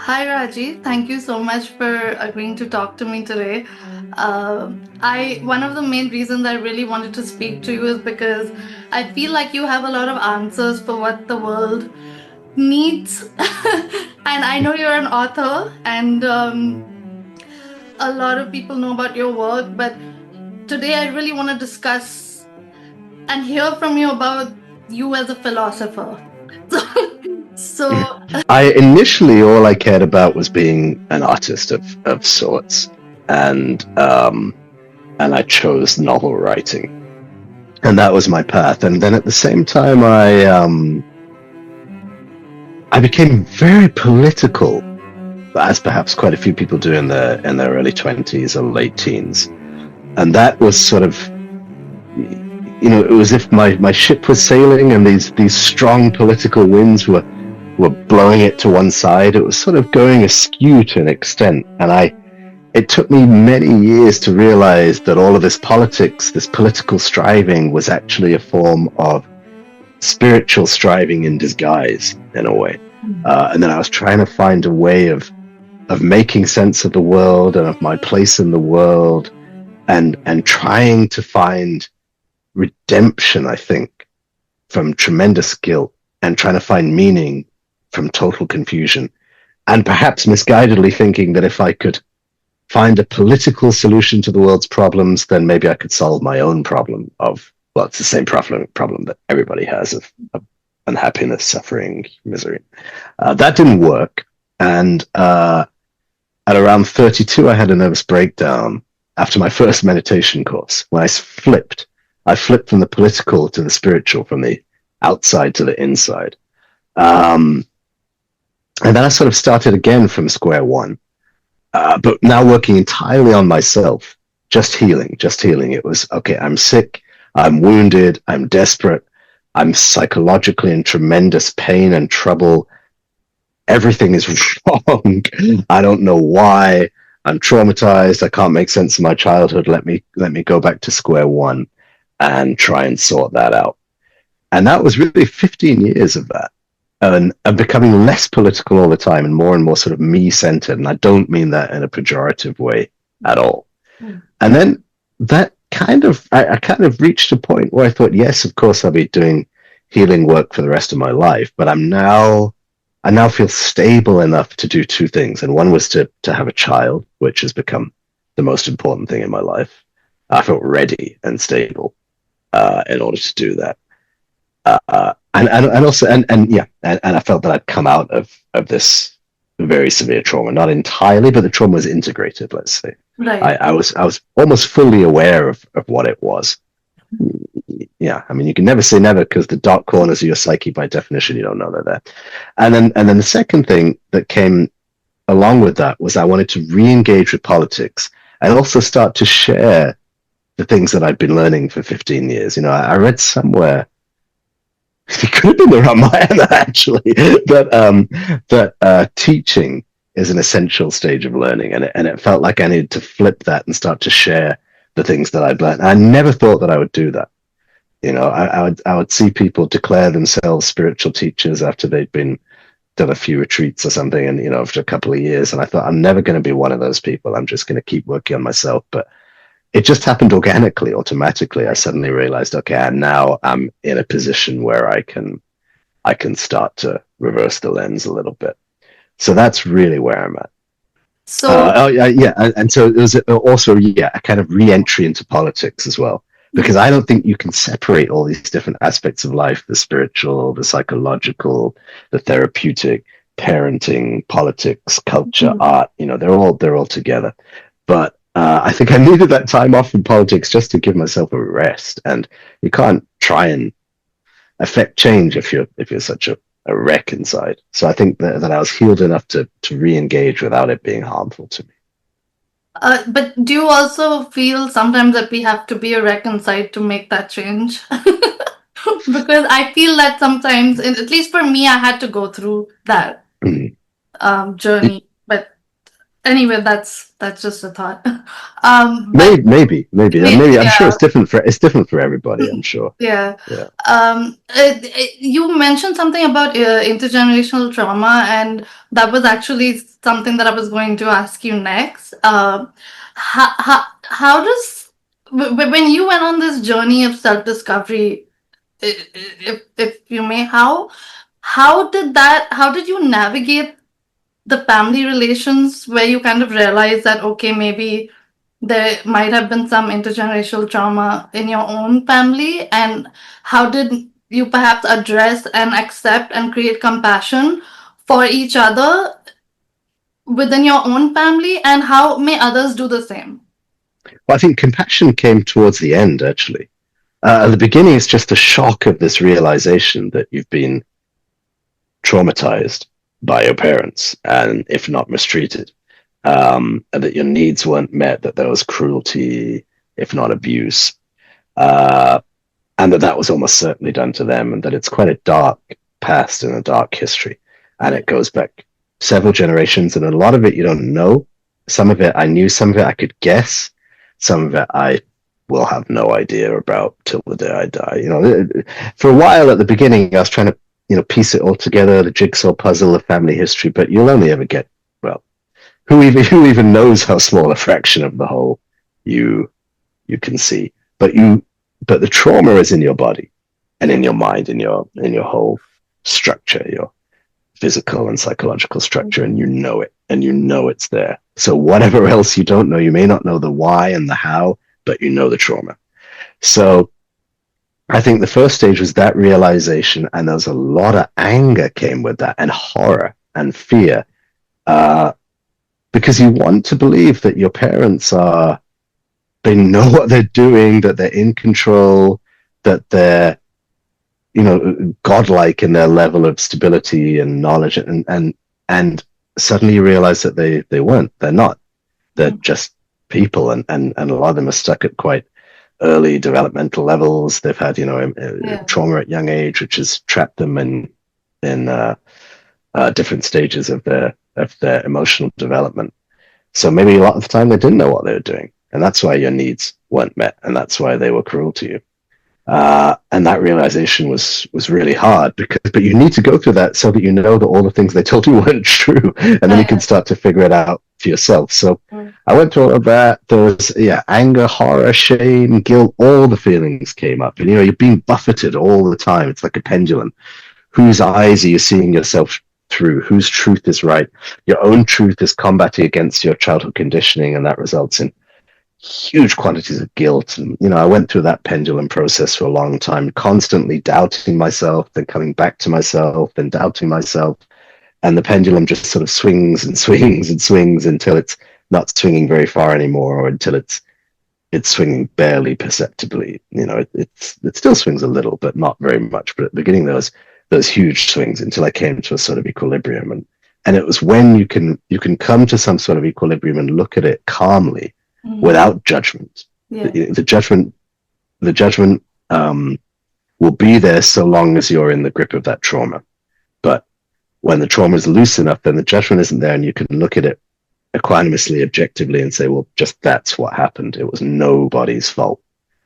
Hi Raji, thank you so much for agreeing to talk to me today. I One of the main reasons I really wanted to speak to you is because I feel like you have a lot of answers for what the world needs, and I know you're an author, and a lot of people know about your work. But today I really want to discuss and hear from you about you as a philosopher. So, I initially all I cared about was being an artist of sorts, and I chose novel writing, and that was my path. And then at the same time, I became very political, as perhaps quite a few people do in their early 20s or late teens, and that was sort of, it was as if my ship was sailing, and these strong political winds were blowing it to one side. It was sort of going askew to an extent, and it took me many years to realize that all of this politics, this political striving, was actually a form of spiritual striving in disguise, in a way. And then I was trying to find a way of making sense of the world and of my place in the world, and trying to find redemption, I think, from tremendous guilt, and trying to find meaning from total confusion, and perhaps misguidedly thinking that if I could find a political solution to the world's problems, then maybe I could solve my own problem of, well, it's the same problem that everybody has of unhappiness, suffering, misery. That didn't work. And at around 32, I had a nervous breakdown after my first meditation course, when I flipped. I flipped from the political to the spiritual, from the outside to the inside. And then I sort of started again from square one, but now working entirely on myself, just healing. It was, okay, I'm sick, I'm wounded, I'm desperate, I'm psychologically in tremendous pain and trouble. Everything is wrong. I don't know why. I'm traumatized. I can't make sense of my childhood. Let me go back to square one and try and sort that out. And that was really 15 years of that. And becoming less political all the time, and more sort of me-centered. And I don't mean that in a pejorative way at all. And then that I kind of reached a point where I thought, yes, of course, I'll be doing healing work for the rest of my life, but I now feel stable enough to do two things. And one was to have a child, which has become the most important thing in my life. I felt ready and stable in order to do that. And also, yeah, and I felt that I'd come out of this very severe trauma, not entirely, but the trauma was integrated, let's say. right. I was almost fully aware of what it was. Yeah, I mean, you can never say never, because the dark corners of your psyche, by definition, you don't know they're there. And then the second thing that came along with that was I wanted to re-engage with politics, and also start to share the things that I'd been learning for 15 years. I read somewhere, it could have been the Ramayana, actually, that teaching is an essential stage of learning, and it felt like I needed to flip that and start to share the things that I'd learned. I never thought that I would do that. I would see people declare themselves spiritual teachers after they'd done a few retreats or something, and after a couple of years, and I thought, I'm never going to be one of those people. I'm just going to keep working on myself. But it just happened organically, automatically. I suddenly realized, okay, now I'm in a position where I can start to reverse the lens a little bit. So that's really where I'm at. So, Yeah, and so it was also, yeah, a kind of re-entry into politics as well, because I don't think you can separate all these different aspects of life: the spiritual, the psychological, the therapeutic, parenting, politics, culture, art. They're all together. But I think I needed that time off from politics just to give myself a rest. And you can't try and affect change if you're such a wreck inside. So I think that I was healed enough to re-engage without it being harmful to me. but do you also feel sometimes that we have to be a wreck inside to make that change? Because I feel that sometimes, at least for me, I had to go through that Mm. journey. But Anyway, that's just a thought. But Maybe. I'm sure yeah, it's different for everybody. I'm sure. yeah. Yeah. You mentioned something about intergenerational trauma, and that was actually something that I was going to ask you next. How does when you went on this journey of self discovery, if you may, how did you navigate the family relations where you kind of realize that okay, maybe there might have been some intergenerational trauma in your own family, and how did you perhaps address and accept and create compassion for each other within your own family, and how may others do the same? Well, I think compassion came towards the end, actually. At the beginning, it's just the shock of this realization that you've been traumatized by your parents, and if not mistreated, and that your needs weren't met, that there was cruelty, if not abuse, uh, and that was almost certainly done to them, and that it's quite a dark past and a dark history, and it goes back several generations, and a lot of it you don't know. Some of it I knew, some of it I could guess, some of it I will have no idea about till the day I die. For a while at the beginning, I was trying to piece it all together, the jigsaw puzzle of family history, but you'll only ever get, well, who even knows how small a fraction of the whole you you can see. But the trauma is in your body and in your mind, in your whole structure, your physical and psychological structure, and you know it, and you know it's there. So whatever else you don't know, you may not know the why and the how, but you know the trauma. So I think the first stage was that realization, and there was a lot of anger came with that, and horror and fear, uh, because you want to believe that your parents they know what they're doing, that they're in control, that they're godlike in their level of stability and knowledge, and suddenly you realize that they weren't. They're not. They're just people, and a lot of them are stuck at quite early developmental levels. They've had trauma at young age, which has trapped them in different stages of their emotional development. So maybe a lot of the time they didn't know what they were doing, and that's why your needs weren't met, and that's why they were cruel to you. And that realization was really hard, but you need to go through that so that you know that all the things they told you weren't true, and then you can start to figure it out for yourself. So I went through all of that. There was anger, horror, shame, guilt. All the feelings came up, and you're being buffeted all the time. It's like a pendulum. Whose eyes are you seeing yourself through? Whose truth is right? Your own truth is combating against your childhood conditioning, and that results in huge quantities of guilt. And I went through that pendulum process for a long time, constantly doubting myself, then coming back to myself, then doubting myself, and the pendulum just sort of swings and swings and swings until it's not swinging very far anymore, or until it's swinging barely perceptibly. It still swings a little, but not very much. But at the beginning, there was those huge swings until I came to a sort of equilibrium, and it was when you can come to some sort of equilibrium and look at it calmly, without judgment. Yeah. The judgment will be there so long as you're in the grip of that trauma. But when the trauma is loose enough, then the judgment isn't there, and you can look at it equanimously, objectively, and say, well, just that's what happened. It was nobody's fault.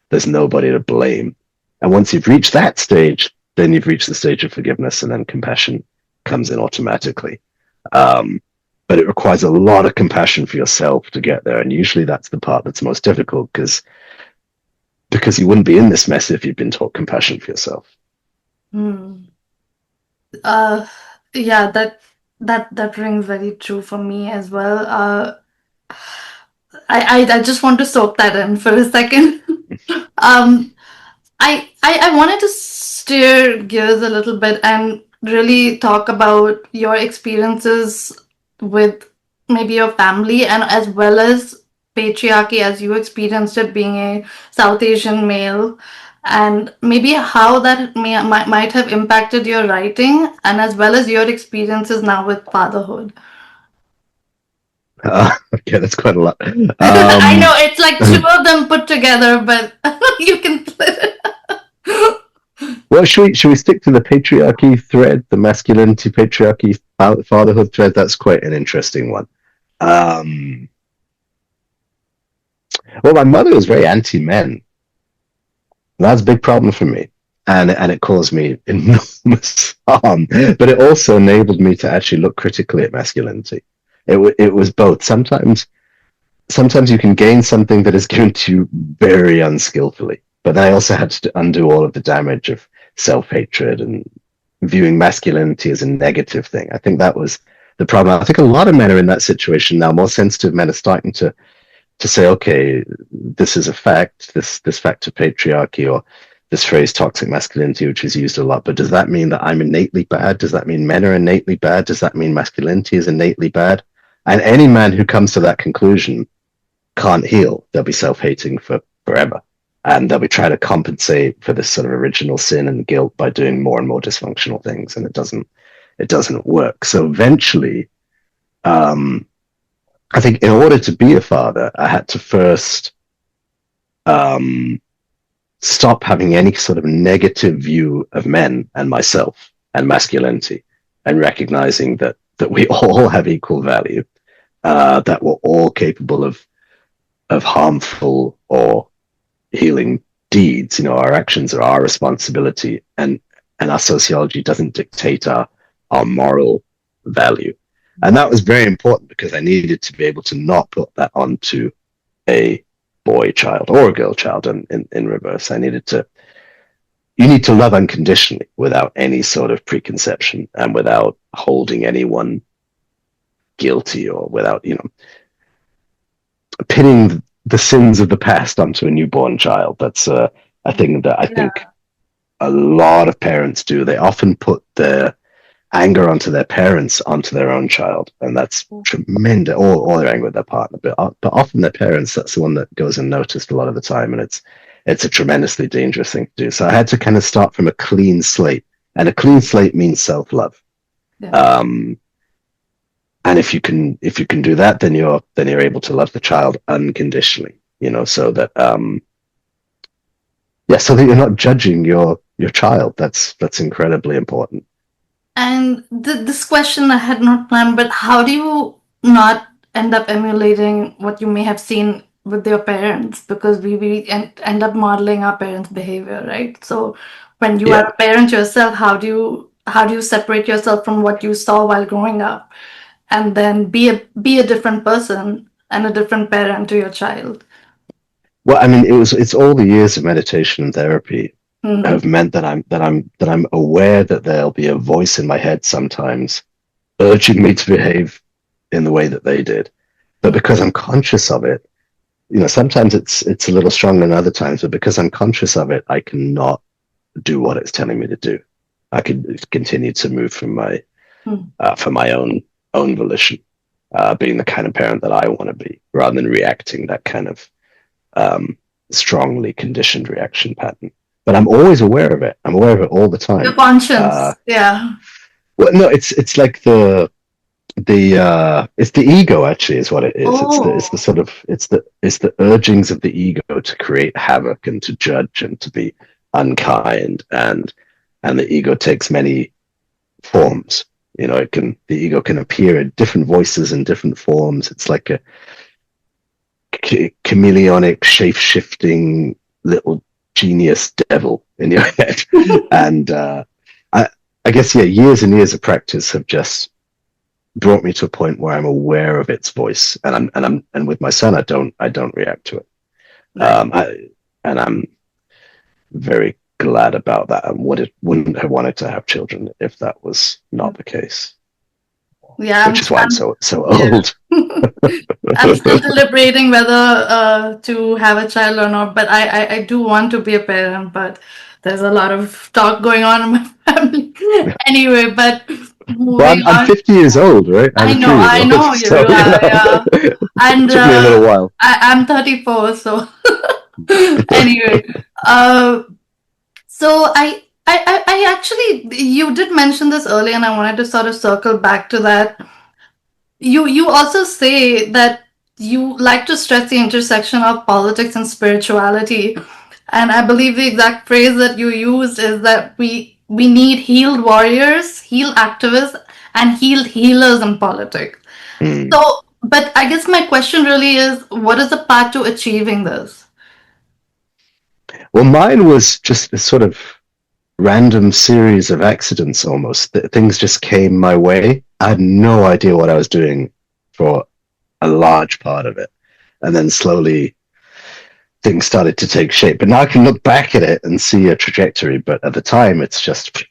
There's nobody to blame. And once you've reached that stage, then you've reached the stage of forgiveness, and then compassion comes in automatically. But it requires a lot of compassion for yourself to get there. And usually that's the part that's most difficult, because you wouldn't be in this mess if you'd been taught compassion for yourself. Yeah, that rings very true for me as well. I just want to soak that in for a second. I wanted to steer gears a little bit and really talk about your experiences with maybe your family, and as well as patriarchy as you experienced it being a South Asian male, and maybe how that might have impacted your writing, and as well as your experiences now with fatherhood. Okay, that's quite a lot. I know it's like two of them put together, but you can split it. Well, should we stick to the patriarchy thread, the masculinity patriarchy fatherhood thread? That's quite an interesting one. Um, well, my mother was very anti-men. That's a big problem for me. And it caused me enormous harm. But it also enabled me to actually look critically at masculinity. It was both. Sometimes you can gain something that is given to you very unskillfully. But then I also had to undo all of the damage of self-hatred and viewing masculinity as a negative thing. I think that was the problem. I think a lot of men are in that situation now. More sensitive men are starting to say, okay, this is a fact, this fact of patriarchy, or this phrase toxic masculinity, which is used a lot. But does that mean that I'm innately bad? Does that mean men are innately bad? Does that mean masculinity is innately bad? And any man who comes to that conclusion can't heal. They'll be self-hating for forever. And they'll be trying to compensate for this sort of original sin and guilt by doing more and more dysfunctional things. And it doesn't work. So eventually, I think in order to be a father, I had to first stop having any sort of negative view of men and myself and masculinity, and recognizing that we all have equal value, that we're all capable of harmful or healing deeds. Our actions are our responsibility, and our sociology doesn't dictate our moral value. And that was very important because I needed to be able to not put that onto a boy child or a girl child in reverse. You need to love unconditionally without any sort of preconception and without holding anyone guilty, or without, pinning the sins of the past onto a newborn child. That's a thing that I think a lot of parents do. They often put their anger onto their parents onto their own child, and that's tremendous. Or their anger with their partner, but often their parents, that's the one that goes unnoticed a lot of the time, and it's a tremendously dangerous thing to do. So I had to kind of start from a clean slate, and a clean slate means self-love. And if you can do that, then you're able to love the child unconditionally, so that so that you're not judging your child. That's incredibly important. And this question I had not planned, but how do you not end up emulating what you may have seen with your parents? Because we end up modeling our parents' behavior, right? So when you are a parent yourself, how do you separate yourself from what you saw while growing up, and then be a different person and a different parent to your child? Well, I mean, it's all the years of meditation and therapy have meant that I'm aware that there'll be a voice in my head sometimes urging me to behave in the way that they did. But because I'm conscious of it, sometimes it's a little stronger than other times, but because I'm conscious of it, I cannot do what it's telling me to do. I can continue to move from my for my own volition, being the kind of parent that I want to be, rather than reacting that kind of strongly conditioned reaction pattern. But I'm always aware of it. I'm aware of it all the time. Your conscience, yeah. Well, no, it's like it's the ego, actually, is what it is. Oh. It's the urgings of the ego to create havoc and to judge and to be unkind, and the ego takes many forms. The ego can appear in different voices and different forms. It's like a chameleonic, shape-shifting little genius devil in your head. And I guess years and years of practice have just brought me to a point where I'm aware of its voice, and I'm with my son, I don't react to it. I'm very glad about that, and wouldn't have wanted to have children if that was not the case. Yeah, which is why I'm so old. I'm still deliberating whether to have a child or not, but I do want to be a parent, but there's a lot of talk going on in my family. Anyway, but well, I'm 50 years old, right? I know you are, yeah. And it took me a little while. I'm 34, so anyway, so I actually, you did mention this earlier, and I wanted to sort of circle back to that. You also say that you like to stress the intersection of politics and spirituality, and I believe the exact phrase that you used is that we need healed warriors, healed activists, and healed healers in politics. So But I guess my question really is, what is the path to achieving this? Well, mine was just a sort of random series of accidents almost. Things just came my way. I had no idea what I was doing for a large part of it. And then slowly things started to take shape. But now I can look back at it and see a trajectory. But at the time, it's just,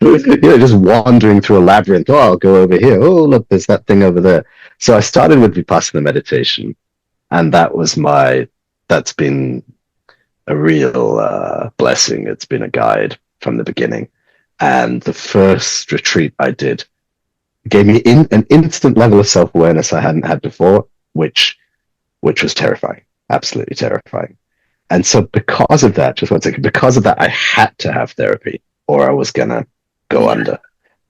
just wandering through a labyrinth. Oh, I'll go over here. Oh, look, there's that thing over there. So I started with Vipassana meditation. And that's been a real blessing. It's been a guide from the beginning. And the first retreat I did gave me an instant level of self-awareness I hadn't had before, which was terrifying, absolutely terrifying. And so because of that, just one second, because of that, I had to have therapy or I was gonna go Yeah. under.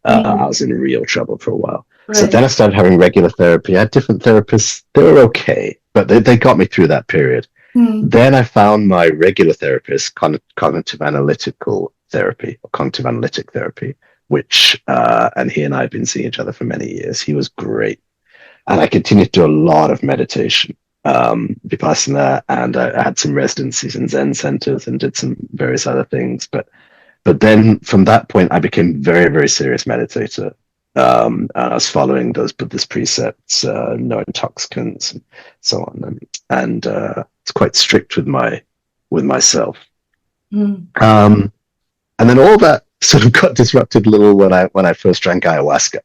I Mm, was in real trouble for a while. So then right. I started having regular therapy. I had different therapists. They were okay, but they got me through that period. Mm, Then I found my regular therapist, cognitive analytical therapy or cognitive analytic therapy, which, and he and I have been seeing each other for many years. He was great. And I continued to do a lot of meditation, Vipassana, and I had some residencies in Zen centers and did some various other things. But then from that point, I became very, very serious meditator. And I was following those Buddhist precepts, no intoxicants, and so on. And it's quite strict with myself. mm, Um, and then all that sort of got disrupted a little when I first drank ayahuasca,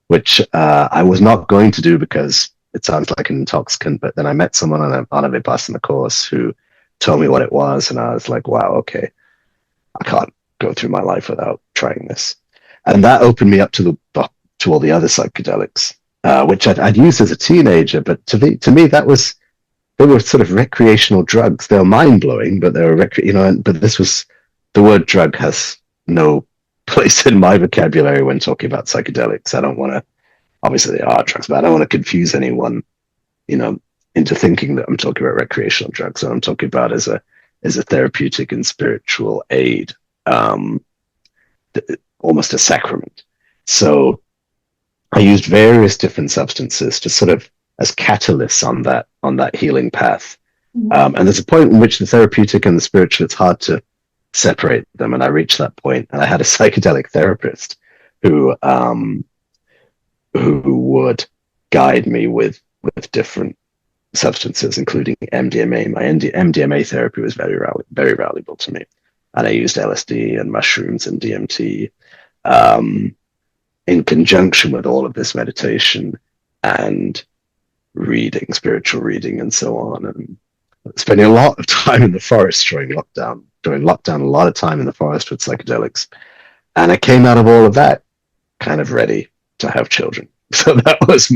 which I was not going to do because it sounds like an intoxicant. But then I met someone on a Vipassana course who told me what it was, and I was like, wow, okay, I can't go through my life without trying this. And that opened me up to all the other psychedelics, which I'd used as a teenager. But to me, they were sort of recreational drugs. They were mind blowing, but they were But this was the word drug has no place in my vocabulary when talking about psychedelics. I don't want to. Obviously, they are drugs, but I don't want to confuse anyone, you know, into thinking that I'm talking about recreational drugs. What I'm talking about as a therapeutic and spiritual aid, um, almost a sacrament. So I used various different substances to sort of as catalysts on that healing path. mm, And there's a point in which the therapeutic and the spiritual, it's hard to separate them. And I reached that point, and I had a psychedelic therapist who who would guide me with different substances, including MDMA. My MDMA therapy was very valuable to me, and I used LSD and mushrooms and DMT in conjunction with all of this meditation and reading, spiritual reading, and so on, and spending a lot of time in the forest during lockdown. During lockdown, a lot of time in the forest with psychedelics, and I came out of all of that kind of ready to have children. So that was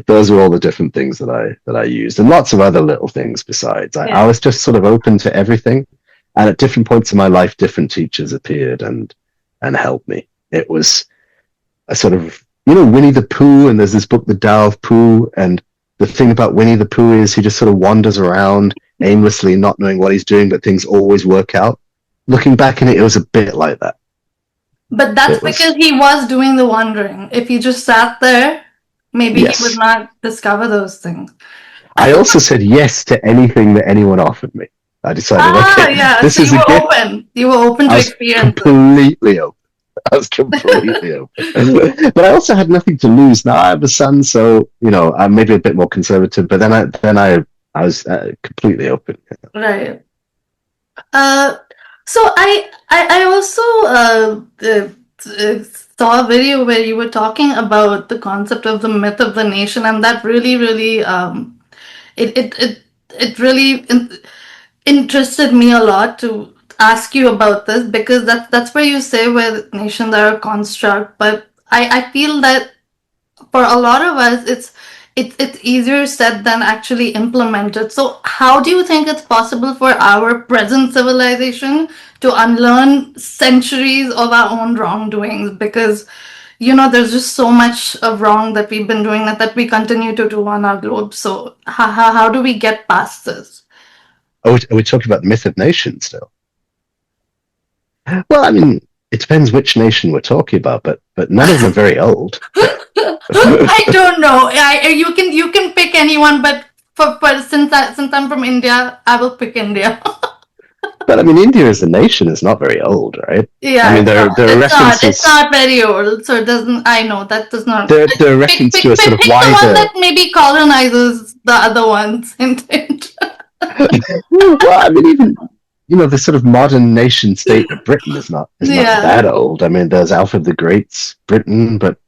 those were all the different things that I used, and lots of other little things besides. I yeah. was just sort of open to everything, and at different points in my life, different teachers appeared and helped me. It was a sort of Winnie the Pooh, and there's this book, The Tao of Pooh, and the thing about Winnie the Pooh is he just sort of wanders around aimlessly, not knowing what he's doing, but things always work out. Looking back in it, it was a bit like that. But that's It was because he was doing the wandering. If he just sat there, maybe he would yes. not discover those things. I I feel also said yes to anything that anyone offered me. I decided, okay, yeah, this so is you a were gift. open. You were open I to was experiences. completely open. I was completely open. But I also had nothing to lose. Now I have a son, so I'm maybe a bit more conservative. But I was completely open. Right. Uh, so I also saw a video where you were talking about the concept of the myth of the nation, and that really it it it it really interested me a lot to ask you about this, because that's where you say where nations are a construct, but I feel that for a lot of us it's easier said than actually implemented. So how do you think it's possible for our present civilization to unlearn centuries of our own wrongdoings? Because there's just so much of wrong that we've been doing, that we continue to do on our globe. So how do we get past this? Are we talking about the myth of nations still? Well, I mean, it depends which nation we're talking about, but none of them are very old. I don't know. You can pick anyone, but since I'm from India, I will pick India. But I mean, India as a nation is not very old, right? Yeah, I mean, there are references. It's not very old, so it doesn't. I know that does not. There are references to a sort of pick wider. the one that maybe colonizes the other ones. Well, I mean, even the sort of modern nation state of Britain is not that old. I mean, there's Alfred the Great's Britain, but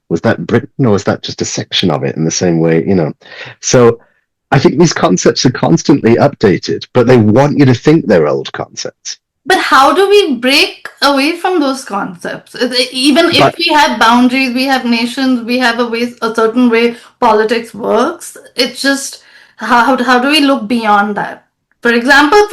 was that Britain or was that just a section of it in the same way? So I think these concepts are constantly updated, but they want you to think they're old concepts. But how do we break away from those concepts? Even if we have boundaries, we have nations, we have a certain way politics works. It's just how do we look beyond that? For example,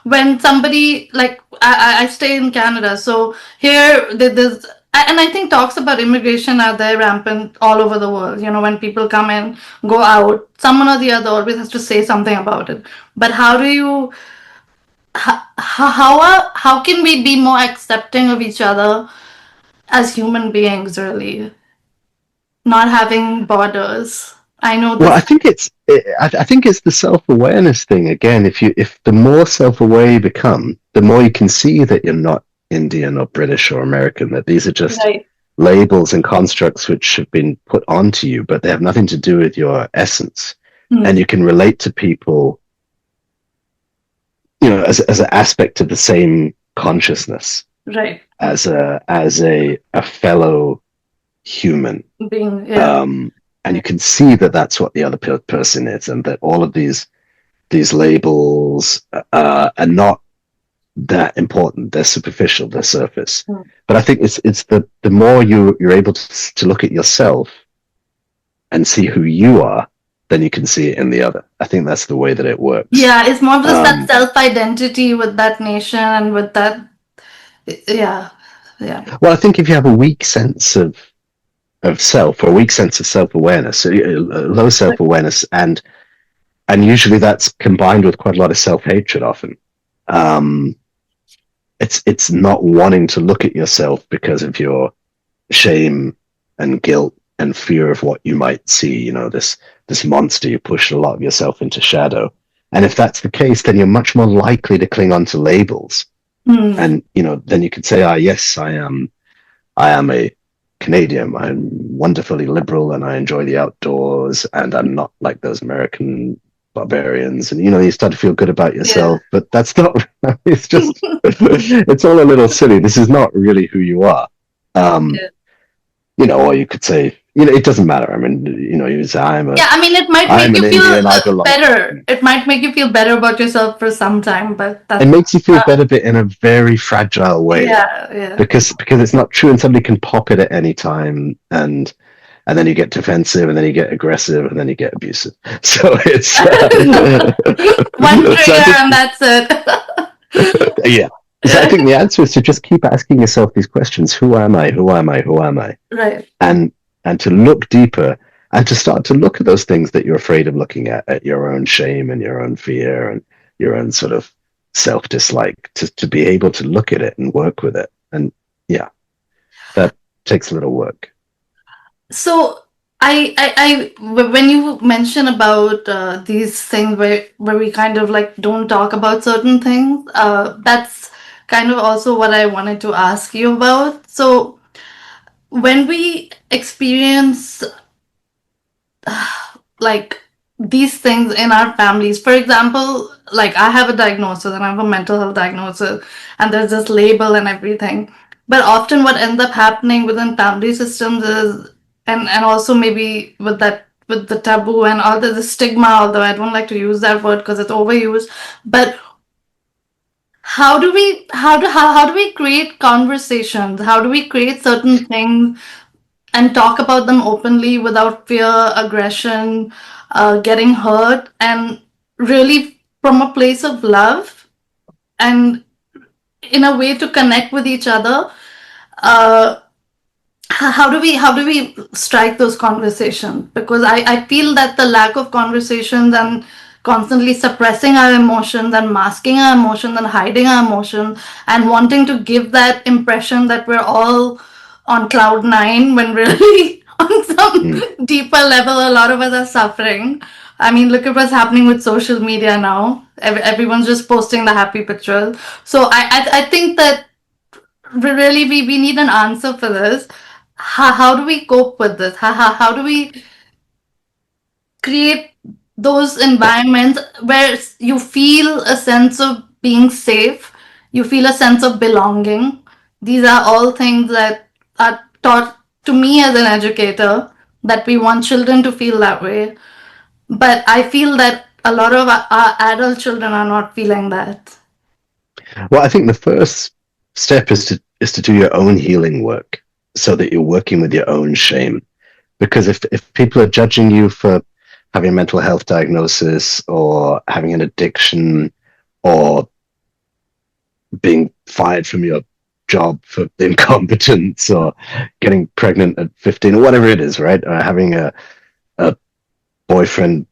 when somebody like I stay in Canada, so here there's and I think talks about immigration are there rampant all over the world. When people come in, go out, someone or the other always has to say something about it. But how do you? How can we be more accepting of each other as human beings, really, not having borders? I know this. Well, I think it's the self-awareness thing again. If the more self-aware you become, the more you can see that you're not Indian or British or American, that these are just labels and constructs which have been put onto you, but they have nothing to do with your essence. And you can relate to people as an aspect of the same consciousness, right? As a fellow human being, and you can see that that's what the other person is, and that all of these labels are not that important. They're superficial, they're surface. But I think it's the more you're able to look at yourself and see who you are, then you can see it in the other. I think that's the way that it works. Yeah, it's more just that self-identity with that nation and with that. Yeah. Well, I think if you have a weak sense of self, or a weak sense of self-awareness, low self-awareness, and usually that's combined with quite a lot of self-hatred often. It's not wanting to look at yourself because of your shame and guilt and fear of what you might see, this monster. You push a lot of yourself into shadow. And if that's the case, then you're much more likely to cling on to labels. And, then you could say, yes, I am a Canadian. I'm wonderfully liberal and I enjoy the outdoors and I'm not like those American barbarians. And, you start to feel good about yourself, but that's not, it's just, it's all a little silly. This is not really who you are. Or you could say, it doesn't matter. I mean, you say, it might make you feel better. It might make you feel better about yourself for some time, but it makes you feel better, but in a very fragile way. Yeah. Because it's not true, and somebody can pop it at any time, and then you get defensive, and then you get aggressive, and then you get abusive. So it's one trigger, and that's it. Yeah. So I think the answer is to just keep asking yourself these questions: Who am I? Who am I? Who am I? Right. And to look deeper, and to start to look at those things that you're afraid of looking at your own shame and your own fear and your own sort of self-dislike, to be able to look at it and work with it. And that takes a little work. So I when you mention about these things where we kind of like don't talk about certain things, that's kind of also what I wanted to ask you about. So when we experience like these things in our families, for example, like I have a diagnosis and I have a mental health diagnosis, and there's this label and everything. But often what ends up happening within family systems is, and also maybe with the taboo and all the stigma, although I don't like to use that word because it's overused, but how do we create conversations? How do we create certain things and talk about them openly without fear, aggression, getting hurt, and really from a place of love and in a way to connect with each other? How do we strike those conversations? Because I feel that the lack of conversations and constantly suppressing our emotions and masking our emotions and hiding our emotions and wanting to give that impression that we're all on cloud nine when really on some deeper level a lot of us are suffering. I mean, look at what's happening with social media now. Everyone's just posting the happy pictures. So I think that really we need an answer for this. How do we cope with this? How do we create those environments where you feel a sense of being safe, you feel a sense of belonging? These are all things that are taught to me as an educator, that we want children to feel that way. But I feel that a lot of our adult children are not feeling that. Well, I think the first step is to do your own healing work so that you're working with your own shame. Because if people are judging you for having a mental health diagnosis or having an addiction or being fired from your job for incompetence or getting pregnant at 15 or whatever it is, right? Or having a boyfriend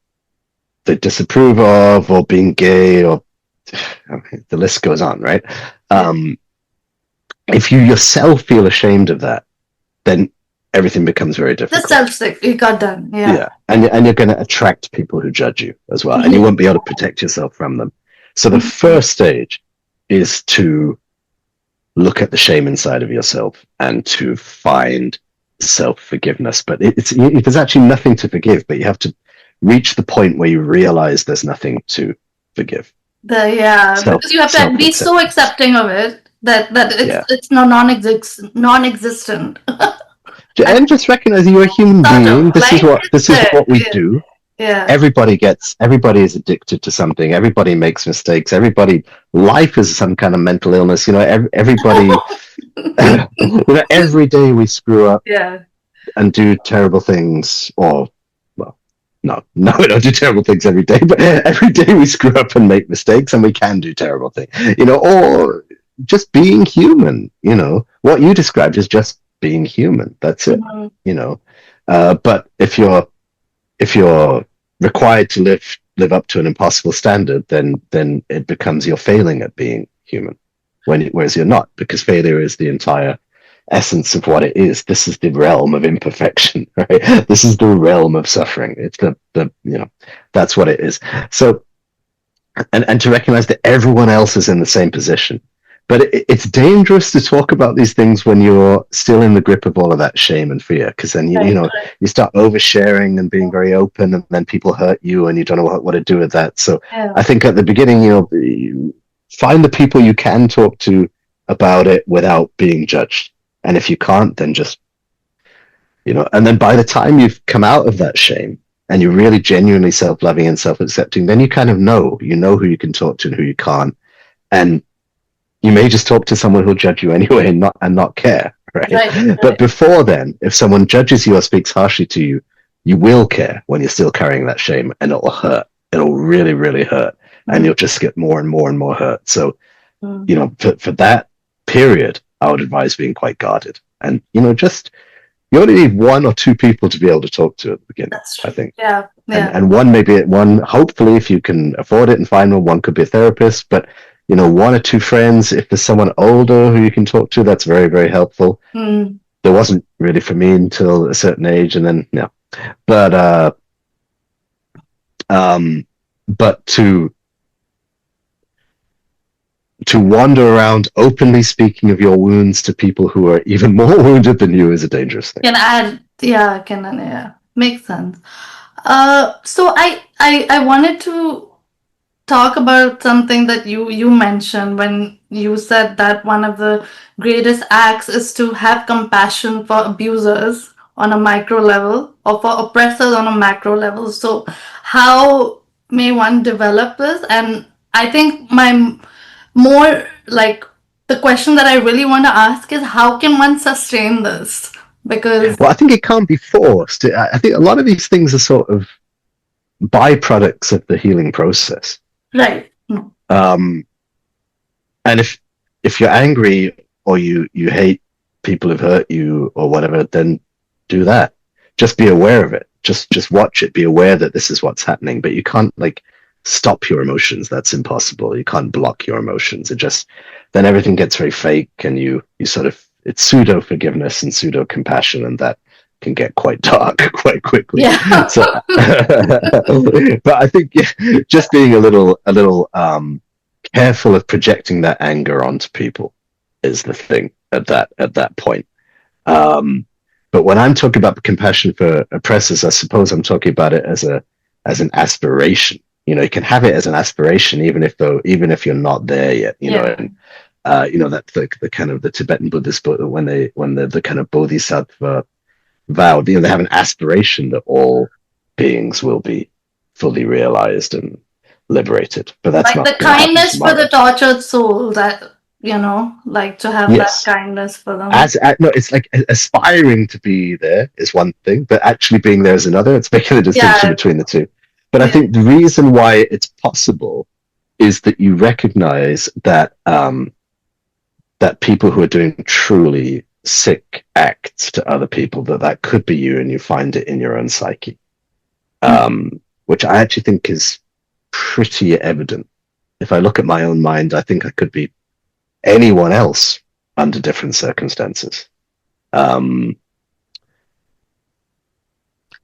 they disapprove of, or being gay, or the list goes on, right? If you yourself feel ashamed of that, then everything becomes very difficult. The self-stick, you got done. Yeah. And you're going to attract people who judge you as well, and you won't be able to protect yourself from them. So the first stage is to look at the shame inside of yourself and to find self-forgiveness. But there's actually nothing to forgive, but you have to reach the point where you realize there's nothing to forgive. Because you have to be so accepting of it that it's non-existent. And just recognizing you're a human being. This is what we do. Yeah. Everybody is addicted to something. Everybody makes mistakes. Life is some kind of mental illness. Everybody, every day we screw up and do terrible things, or, well, no, we don't do terrible things every day, but every day we screw up and make mistakes, and we can do terrible things, or just being human. What you described is just being human. That's it. But if you're required to live up to an impossible standard, then it becomes you're failing at being human, whereas you're not, because failure is the entire essence of what it is. This is the realm of imperfection, right? This is the realm of suffering. It's the that's what it is. So, and to recognize that everyone else is in the same position. But it's dangerous to talk about these things when you're still in the grip of all of that shame and fear, because then you start oversharing and being very open, and then people hurt you, and you don't know what to do with that. So I think at the beginning, you find the people you can talk to about it without being judged, and if you can't, then just and then by the time you've come out of that shame and you're really genuinely self-loving and self-accepting, then you kind of know who you can talk to and who you can't, and you may just talk to someone who'll judge you anyway and not care, right? But before then, if someone judges you or speaks harshly to you, you will care when you're still carrying that shame, and it'll hurt. It'll really, really hurt, and you'll just get more and more and more hurt. So, for that period, I would advise being quite guarded, and you only need one or two people to be able to talk to at the beginning. That's true. I think. Yeah. And one, hopefully, if you can afford it and find one could be a therapist, but one or two friends. If there's someone older who you can talk to, that's very, very helpful. There wasn't really for me until a certain age, and then but to wander around openly speaking of your wounds to people who are even more wounded than you is a dangerous thing. Makes sense. So I wanted to talk about something that you mentioned when you said that one of the greatest acts is to have compassion for abusers on a micro level, or for oppressors on a macro level. So how may one develop this? And I think the question that I really want to ask is, how can one sustain this? Because I think it can't be forced. I think a lot of these things are sort of byproducts of the healing process. Right. And if you're angry or you hate people who've hurt you or whatever, then do that. Just be aware of it. Just watch it. Be aware that this is what's happening. But you can't stop your emotions. That's impossible. You can't block your emotions. It just, then everything gets very fake, and you sort of, it's pseudo forgiveness and pseudo compassion, and that can get quite dark quite quickly. Yeah. So, but I think just being a little careful of projecting that anger onto people is the thing at that point. But when I'm talking about compassion for oppressors, I suppose I'm talking about it as an aspiration. You can have it as an aspiration, even if you're not there yet. And that's the kind of the Tibetan Buddhist book, when the kind of Bodhisattva vow, they have an aspiration that all beings will be fully realized and liberated. But that's like not the going to happen kindness for tomorrow. the tortured soul, that like to have that Yes. kindness for them. No, it's like aspiring to be there is one thing, but actually being there is another. It's making a distinction Yeah. between the two. But I Yeah. think the reason why it's possible is that you recognize that that people who are doing truly sick acts to other people, that could be you, and you find it in your own psyche, which I actually think is pretty evident. If I look at my own mind, I think I could be anyone else under different circumstances.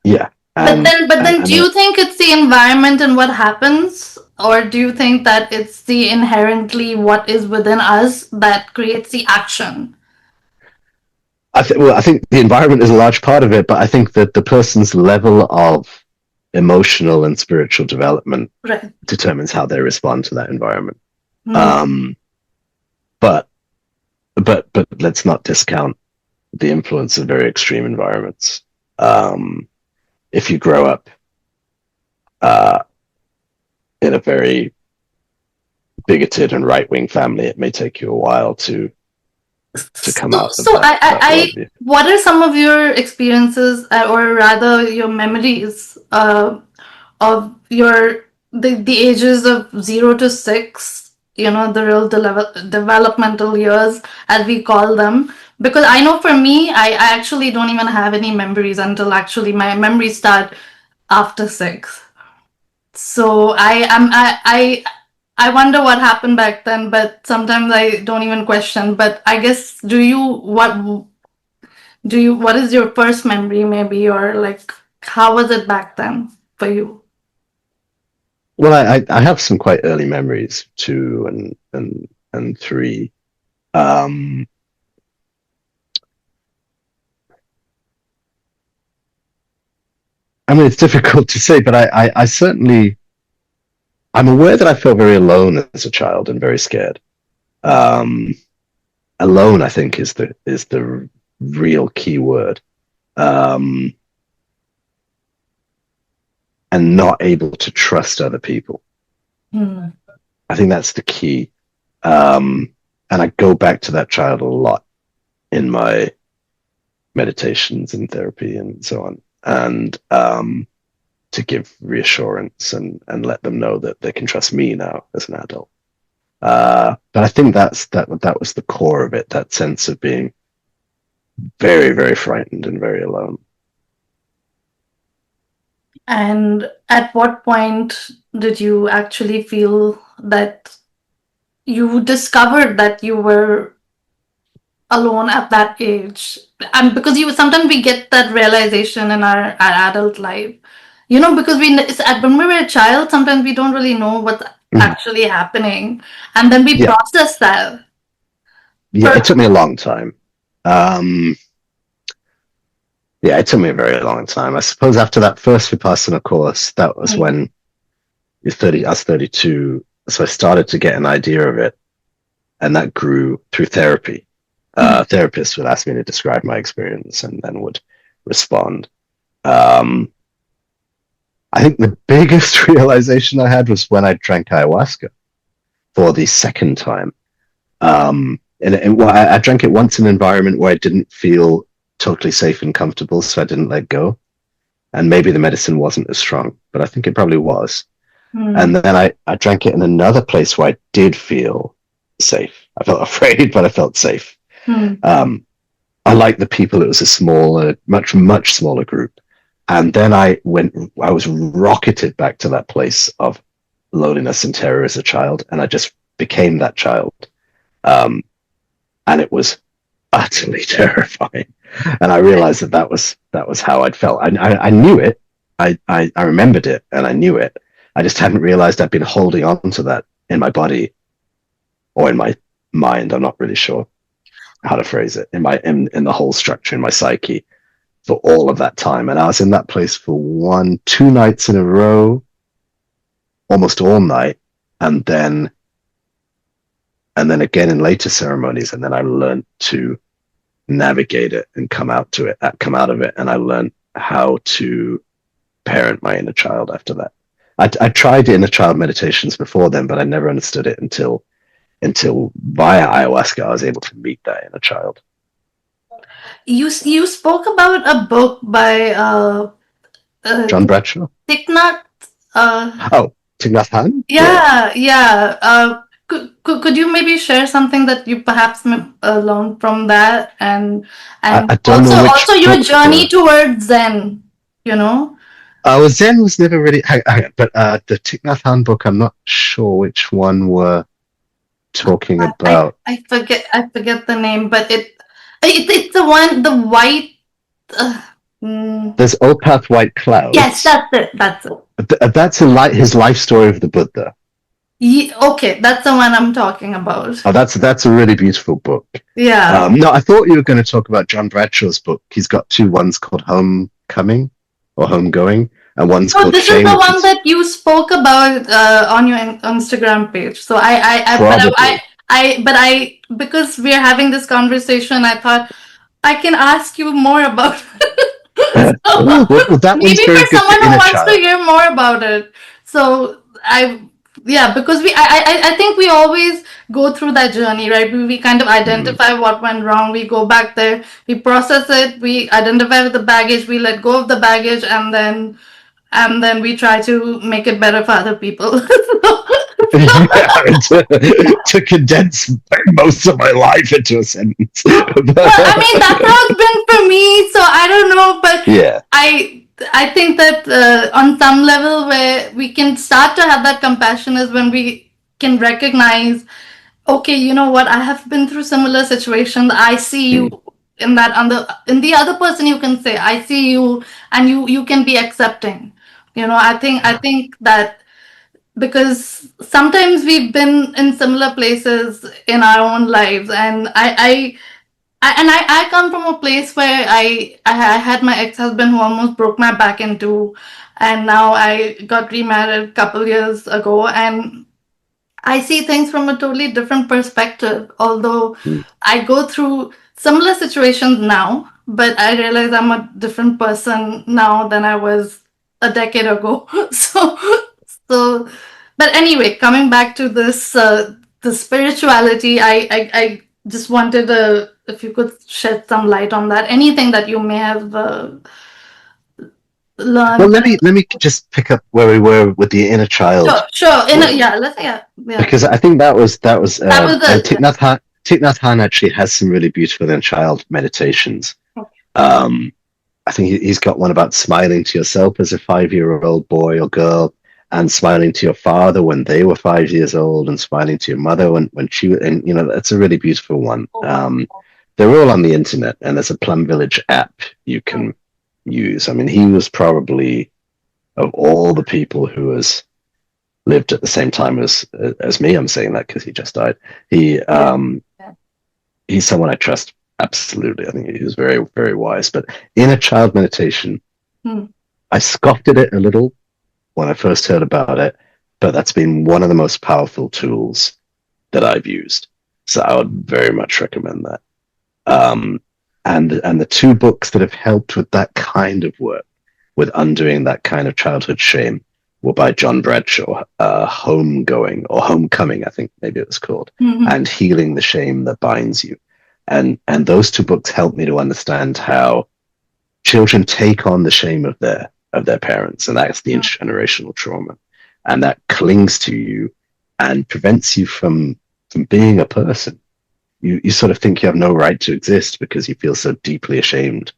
Yeah. But then, do you think it's the environment and what happens, or do you think that it's the inherently what is within us that creates the action? I think the environment is a large part of it, but I think that the person's level of emotional and spiritual development determines how they respond to that environment. But let's not discount the influence of very extreme environments. If you grow up in a very bigoted and right-wing family, it may take you a while to come out. So what are some of your experiences, or rather your memories of the ages of 0 to 6, the real developmental years, as we call them? Because I know for me, I actually don't even have any memories until actually my memories start after 6. So I wonder what happened back then, but sometimes I don't even question. But I guess, what is your first memory, maybe, or like, how was it back then for you? Well, I have some quite early memories, 2 and 3. I mean, it's difficult to say, but I certainly, I'm aware that I felt very alone as a child and very scared. Alone, I think, is the real key word. And not able to trust other people. I think that's the key. And I go back to that child a lot in my meditations and therapy and so on. And to give reassurance and let them know that they can trust me now as an adult. But I think that was the core of it, that sense of being very, very frightened and very alone. And at what point did you actually feel that you discovered that you were alone at that age? And because sometimes we get that realization in our adult life, because when we were a child, sometimes we don't really know what's actually happening, and then we process that. Yeah, it took me a long time. Yeah, it took me a very long time. I suppose after that first Vipassana course, that was when you're 30, I was 32. So I started to get an idea of it, and that grew through therapy. Therapists would ask me to describe my experience and then would respond. I think the biggest realization I had was when I drank ayahuasca for the second time. And I drank it once in an environment where I didn't feel totally safe and comfortable, so I didn't let go. And maybe the medicine wasn't as strong, but I think it probably was. And then I drank it in another place where I did feel safe. I felt afraid, but I felt safe. I liked the people. It was a smaller, much smaller group. And then I was rocketed back to that place of loneliness and terror as a child, and I just became that child. Um, and it was utterly terrifying. And I realized that was how I'd felt. I knew it. I remembered it, and I knew it. I just hadn't realized I'd been holding on to that in my body or in my mind. I'm not really sure how to phrase it, in the whole structure in my psyche for all of that time. And I was in that place for 2 nights in a row, almost all night, and then again in later ceremonies. And then I learned to navigate it and come out of it. And I learned how to parent my inner child after that. I tried inner child meditations before then, but I never understood it until via ayahuasca I was able to meet that inner child. You spoke about a book by John Bradshaw. Thich Nhat. Thich Nhat Hanh. Yeah. Could you maybe share something that you perhaps learned from that, and I don't know also your journey towards Zen? Zen was never really, but the Thich Nhat Hanh book, I'm not sure which one we're talking about. I forget the name, but it's the one, the white. There's Opath White Clouds. Yes, that's it. That's his life story of the Buddha. Okay, that's the one I'm talking about. Oh, that's a really beautiful book. Yeah. No, I thought you were going to talk about John Bradshaw's book. He's got 2. One's called Homecoming or Homegoing, and one's called this Shame. This is the one that you spoke about on your Instagram page. So because we're having this conversation, I thought I can ask you more about it. Well, that maybe for someone who wants to hear more about it. So because I think we always go through that journey, right? We kind of identify what went wrong. We go back there, we process it, we identify with the baggage, we let go of the baggage, and then we try to make it better for other people. To condense most of my life into a sentence. Well, I mean, that's how it's been for me, so I don't know, but yeah. I think that on some level where we can start to have that compassion is when we can recognize, okay, you know what, I have been through similar situations. I see you in that, in the other person. You can say, I see you, and you can be accepting. I think that, because sometimes we've been in similar places in our own lives, and I come from a place where I had my ex-husband who almost broke my back in two, and now I got remarried a couple years ago, and I see things from a totally different perspective. Although I go through similar situations now, but I realize I'm a different person now than I was a decade ago. So, but anyway, coming back to this, the spirituality, I just wanted if you could shed some light on that. Anything that you may have learned. Well, let me just pick up where we were with the inner child. Sure. Yeah. Because I think that was and Thich Nhat Hanh actually has some really beautiful inner child meditations. Okay. I think he's got one about smiling to yourself as a 5-year-old boy or girl, and smiling to your father when they were 5 years old, and smiling to your mother when she was, and that's a really beautiful one. They're all on the internet, and there's a Plum Village app you can use. I mean, he was probably, of all the people who has lived at the same time as me, I'm saying that because he just died. He's someone I trust absolutely. I think he was very, very wise. But inner child meditation, I scoffed at it a little when I first heard about it, but that's been one of the most powerful tools that I've used. So I would very much recommend that. And the 2 books that have helped with that kind of work, with undoing that kind of childhood shame, were by John Bradshaw, Homegoing or Homecoming, I think maybe it was called, and Healing the Shame That Binds You. And those 2 books helped me to understand how children take on the shame of their parents, and that's the intergenerational trauma, and that clings to you and prevents you from being a person. You sort of think you have no right to exist because you feel so deeply ashamed.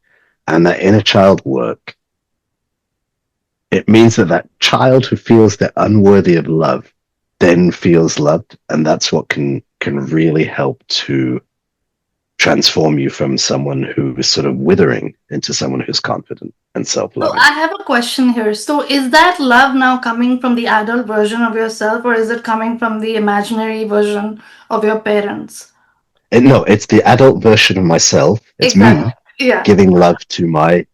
And that inner child work it means that that child who feels they're unworthy of love then feels loved, and that's what can really help to transform you from someone who is sort of withering into someone who's confident and So self-loving. I have a question here. So is that love now coming from the adult version of yourself, or is it coming from the imaginary version of your parents? No, it's the adult version of myself. It's Exactly. me Yeah. giving love to my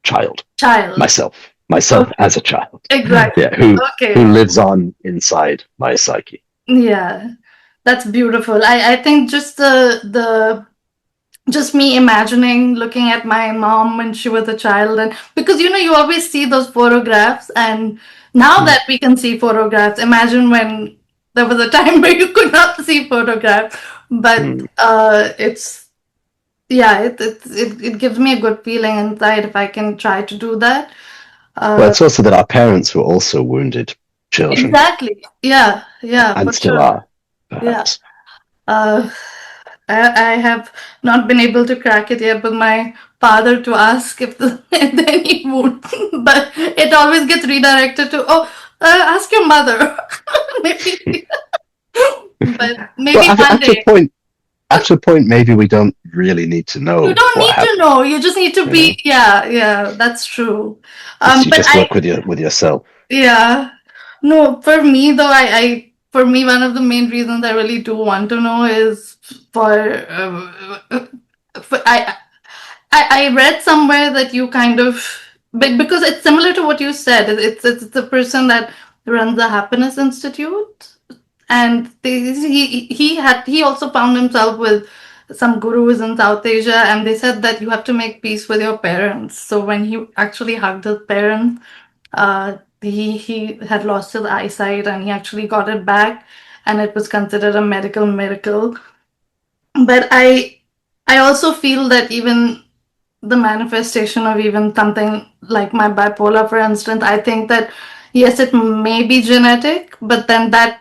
child, Child. myself Okay. as a child, Exactly. yeah, who Okay. lives on inside my psyche. Yeah. That's beautiful. I think just the just me imagining looking at my mom when she was a child, and because you always see those photographs, and now Mm. that we can see photographs, imagine when there was a time where you could not see photographs. But Mm. it's yeah, it gives me a good feeling inside if I can try to do that. Well, uh it's also that our parents were also wounded children exactly. Yeah, yeah, and for still sure. are, Yeah. perhaps. uh I have not been able to crack it yet with my father to ask if if there any wound, but it always gets redirected to, oh, ask your mother. Maybe, but Well, maybe one after a day. point, maybe we don't really need to You know don't what need to happened. know. You just need to You know, be. Yeah, yeah, that's true. it's, you But just work with yourself. yeah, no, for me though, for me, one of the main reasons I really do want to know is for I read somewhere that you kind of, but because it's similar to what you said, it's the person that runs the Happiness Institute, and he also found himself with some gurus in South Asia, and they said that you have to make peace with your parents. So when he actually hugged his parents, he had lost his eyesight, and he actually got it back, and it was considered a medical miracle. But I also feel that even the manifestation of even something like my bipolar, for instance, I think that yes, it may be genetic, but then that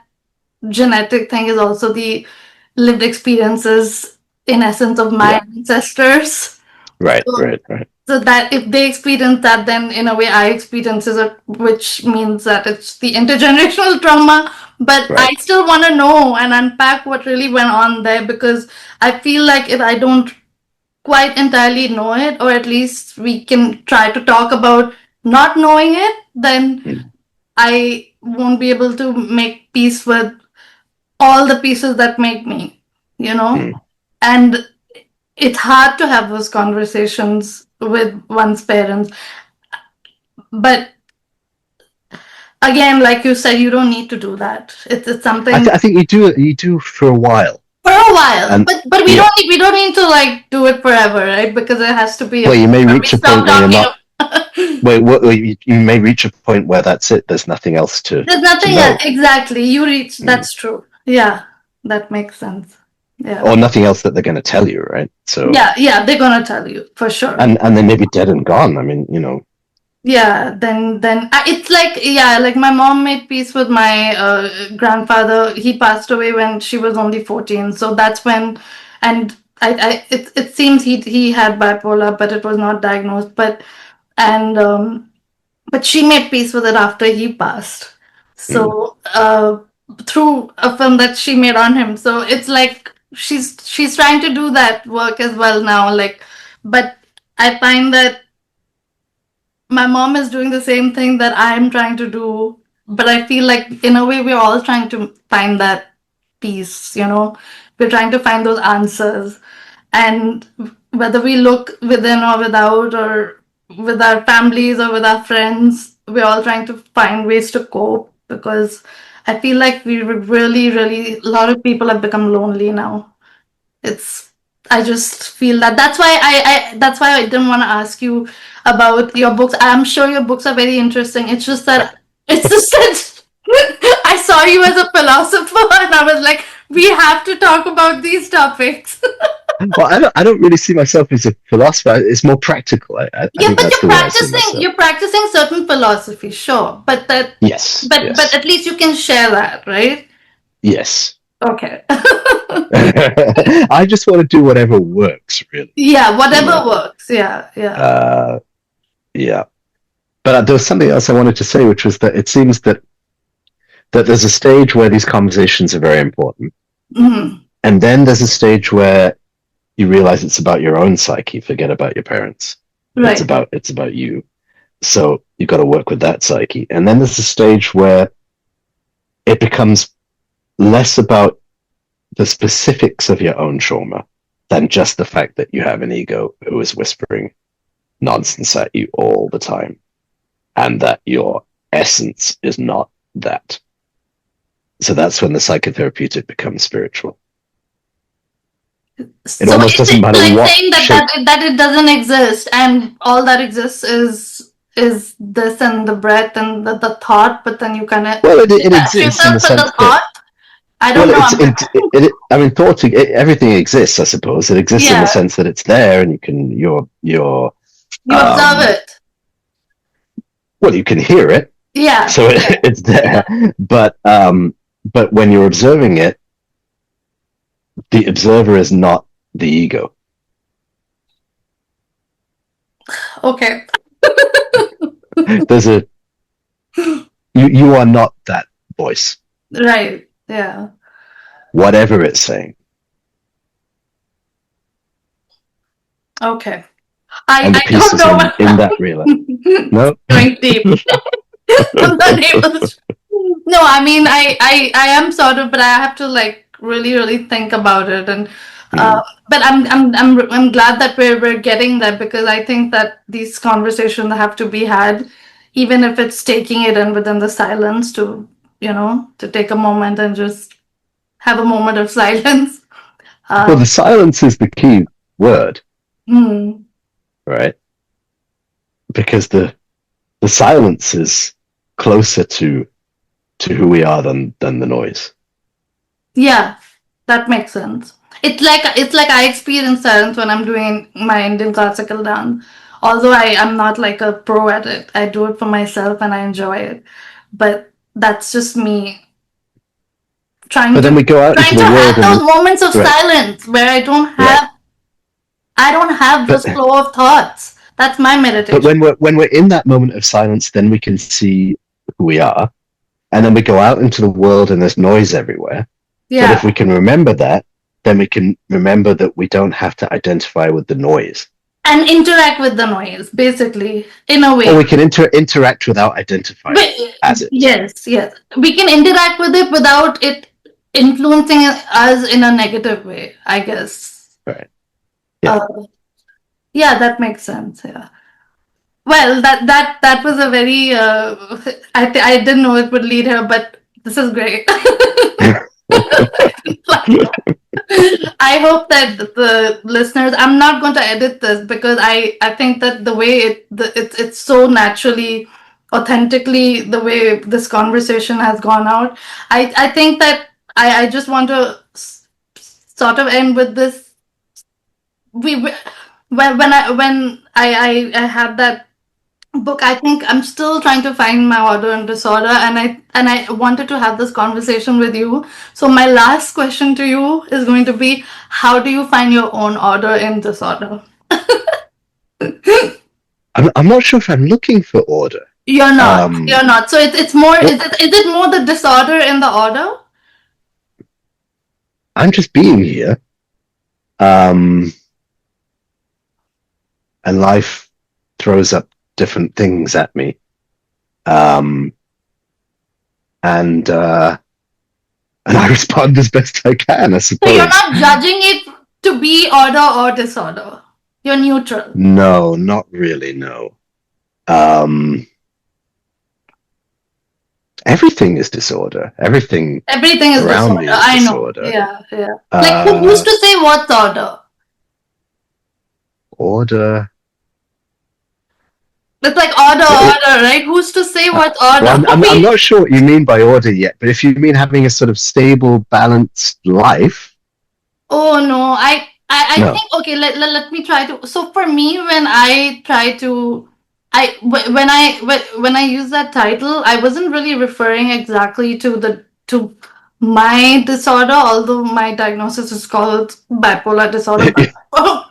genetic thing is also the lived experiences, in essence, of my Yeah, ancestors. right, So, right, right, so that if they experience that, then in a way I experience it, which means that it's the intergenerational trauma. But I right. still want to know and unpack what really went on there, because I feel like if I don't quite entirely know it, or at least we can try to talk about not knowing it, then Mm, I won't be able to make peace with all the pieces that make me, you know? mm. And it's hard to have those conversations with one's parents. But again, like you said, you don't need to do that. It's something I think you do for a while, for a while, and but yeah. we don't need to like do it forever, right? Because it has to be a Well, you point may where we reach a stop point where you're talking. not. Well, you may reach a point where that's it. There's nothing else There's to nothing else. know, Exactly. You reach, mm. that's true. Yeah, that makes sense. Yeah. Or nothing else that they're going to tell you, right? So, Yeah, yeah, they're gonna tell you for sure. and they may be dead and gone. I mean, you know. Yeah, then it's like, yeah, like my mom made peace with my grandfather. He passed away when she was only 14. So that's when, and it seems he had bipolar, but it was not diagnosed. And but she made peace with it after he passed. Mm, So through a film that she made on him. So it's like she's trying to do that work as well now. Like, but I find that my mom is doing the same thing that I'm trying to do. But I feel like in a way we're all trying to find that peace. We're trying to find those answers, and whether we look within or without, or with our families or with our friends, we're all trying to find ways to cope, because I feel like we would really, really, a lot of people have become lonely now. It's I just feel that that's why I didn't want to ask you about your books. I'm sure your books are very interesting. It's just that I saw you as a philosopher, and I was like, we have to talk about these topics. well, I don't really see myself as a philosopher. It's more practical. I Yeah, think but that's the way I see myself. you're practicing certain philosophy, sure. Yes, But yes, at least you can share that, right? yes. Okay. I just want to do whatever works, really. Yeah, You whatever know. works. Yeah, yeah. Uh, yeah. But there was something else I wanted to say, which was that it seems that there's a stage where these conversations are very important, and then there's a stage where you realize it's about your own psyche. Forget about your parents. Right. It's about you. So you've got to work with that psyche. And then there's a stage where it becomes less about the specifics of your own trauma than just the fact that you have an ego who is whispering nonsense at you all the time, and that your essence is not that. So that's when the psychotherapeutic becomes spiritual. It almost doesn't matter like what saying that it doesn't exist, and all that exists is this and the breath and the thought, but then you kind of it exists in the sense that I don't know. Thought, everything exists, I suppose. It exists in the sense that it's there, and you observe it. Well, you can hear it. Yeah. So it's there, but when you're observing it, the observer is not the ego. Okay. There's you are not that voice. Right. Yeah. Whatever it's saying. Okay. And the pieces in that realization. No. Going deep. I'm not able to. No, I mean, I am sort of, but I have to like really think about it, and but I'm glad that we're getting that, because I think that these conversations have to be had, even if it's taking it in within the silence, to to take a moment and just have a moment of silence. Well, the silence is the key word, right? Because the silence is closer to who we are than the noise. Yeah, that makes sense. It's like I experience silence when I'm doing my Indian classical dance. Although I am not like a pro at it, I do it for myself and I enjoy it. But that's just me trying then we go out into the world have those moments of silence where I don't have this flow of thoughts. That's my meditation. But when we're in that moment of silence, then we can see who we are. And then we go out into the world and there's noise everywhere. Yeah. But if we can remember that, then we can remember that we don't have to identify with the noise. And interact with the noise, basically, in a way. Or we can interact without identifying as it. Yes. We can interact with it without it influencing us in a negative way, I guess. Right. Yeah. Yeah, that makes sense, yeah. Well, that was a very I didn't know it would lead here, but this is great. I hope that the listeners, I'm not going to edit this, because I think that the way it's so naturally, authentically, the way this conversation has gone out, I think that I just want to sort of end with this. When I had that book, I think I'm still trying to find my order and disorder, and I wanted to have this conversation with you. So my last question to you is going to be, how do you find your own order in disorder? I'm not sure if I'm looking for order. You're not. So it's more. Is it more the disorder in the order? I'm just being here, and life throws up different things at me, and I respond as best I can, I suppose. So you're not judging it to be order or disorder. You're neutral. No, not really. No. Everything is disorder. Everything is around disorder. I know. Disorder. Yeah. Like, who's to say what's order? Order. It's like order, right? Who's to say what's order? Well, I'm not sure what you mean by order yet, but if you mean having a sort of stable, balanced life. Oh no, I think, okay, let me try to. So for me, when I try to, when I use that title, I wasn't really referring exactly to my disorder, although my diagnosis is called bipolar disorder.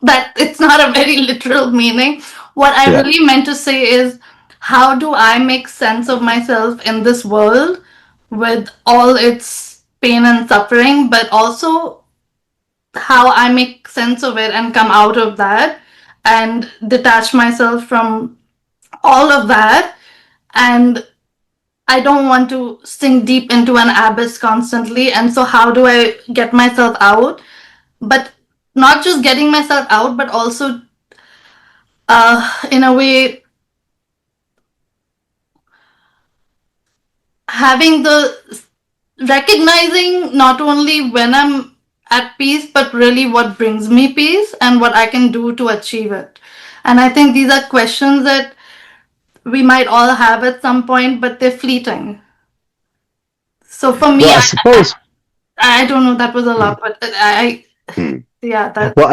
That it's not a very literal meaning. What I really meant to say is, how do I make sense of myself in this world with all its pain and suffering, but also how I make sense of it and come out of that and detach myself from all of that. And I don't want to sink deep into an abyss constantly. And so, how do I get myself out? But not just getting myself out, but also, in a way, having the recognizing not only when I'm at peace, but really what brings me peace and what I can do to achieve it. And I think these are questions that we might all have at some point, but they're fleeting. So for me, Well, I suppose. I don't know, that was a Hmm, lot, but hmm. yeah, that, Well,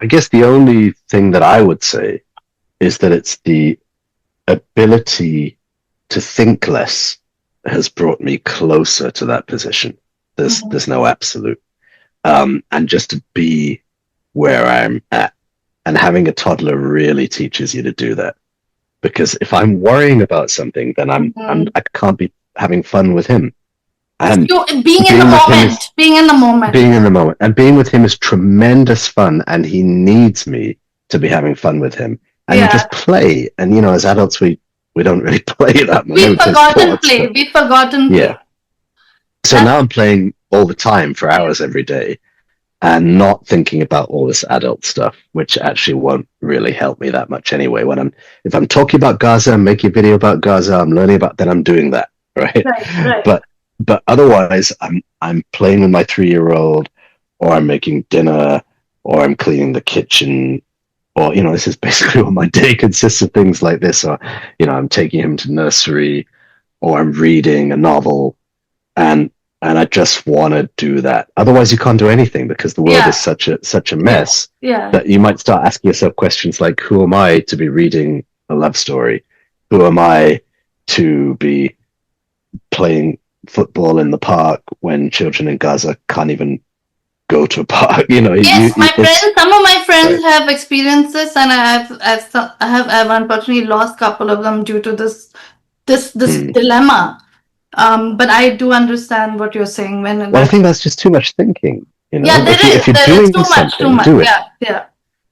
I guess the only thing that I would say is that it's the ability to think less has brought me closer to that position. mhm. There's no absolute, and just to be where I'm at, and having a toddler really teaches you to do that. Because if I'm worrying about something, then Mhm. I can't be having fun with him. And So being in the being with him is moment, being in the moment. being in the moment, and being with him is tremendous fun, and he needs me to be having fun with him. And you Yeah. just play, and as adults we don't really play that much. Maybe We've we play forgotten sports, play. but We've forgotten play. yeah. So That's, now I'm playing all the time for hours every day, and not thinking about all this adult stuff, which actually won't really help me that much anyway. If I'm talking about Gaza, I'm making a video about Gaza, I'm learning about, then I'm doing that, right? right, right. But otherwise, I'm playing with my 3-year-old, or I'm making dinner, or I'm cleaning the kitchen, or this is basically what my day consists of, things like this. Or I'm taking him to nursery, or I'm reading a novel, and I just want to do that. Otherwise, you can't do anything, because the world Yeah, is such a yeah, mess yeah. that you might start asking yourself questions like, "Who am I to be reading a love story? Who am I to be playing football in the park when children in Gaza can't even go to a park?" Yes, my it's friends, some of my right. friends have experienced this, and I've unfortunately lost a couple of them due to this Hmm. dilemma. But I do understand what you're saying when Well, I that. think that's just too much thinking. Yeah, If you're there is doing too something, much. do it. Yeah, yeah.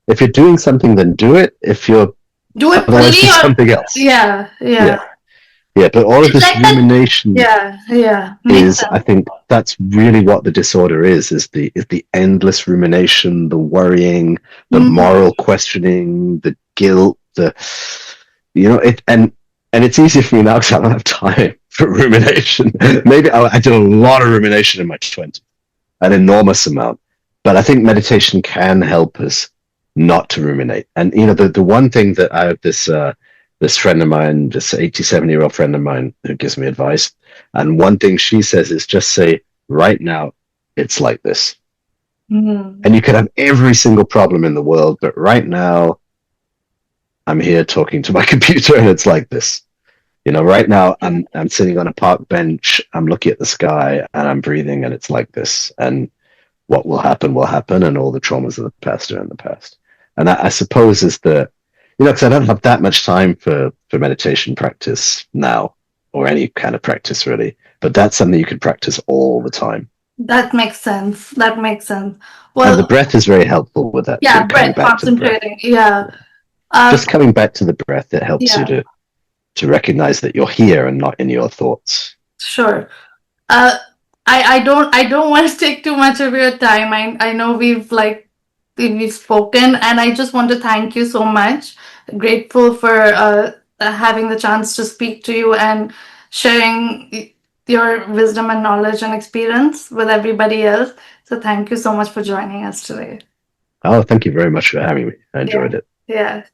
If you're doing something, then do it. If you're Do it otherwise, fully do or something else. yeah, yeah. Yeah. Yeah, but all of It's this like that. rumination Yeah, yeah. Makes is, I sense. think, that's really what the disorder is the endless rumination, the worrying, the Mm, moral questioning, the guilt, it, and it's easier for me now because I don't have time for rumination. Maybe I did a lot of rumination in my 20s, an enormous amount. But I think meditation can help us not to ruminate. And the one thing that I have this friend of mine, this 87-year-old friend of mine, who gives me advice, and one thing she says is just say, right now, it's like this. mm. And you could have every single problem in the world, but right now, I'm here talking to my computer, and it's like this. Right now, I'm sitting on a park bench, I'm looking at the sky, and I'm breathing, and it's like this. And what will happen, and all the traumas of the past are in the past. And that, I suppose, is because I don't have that much time for meditation practice now, or any kind of practice really. But that's something you can practice all the time. That makes sense. That makes sense. And the Well, breath is very helpful with that too, yeah, coming breath, back to the breath. concentrating. Yeah. Just Uh, coming back to the breath, it helps you yeah, to recognize that you're here and not in your thoughts. sure. Uh, I don't want to take too much of your time. I know we've spoken, and I just want to thank you so much. Grateful for having the chance to speak to you and sharing your wisdom and knowledge and experience with everybody else. So thank you so much for joining us today. Oh, thank you very much for having me. I Yeah, enjoyed it. yeah.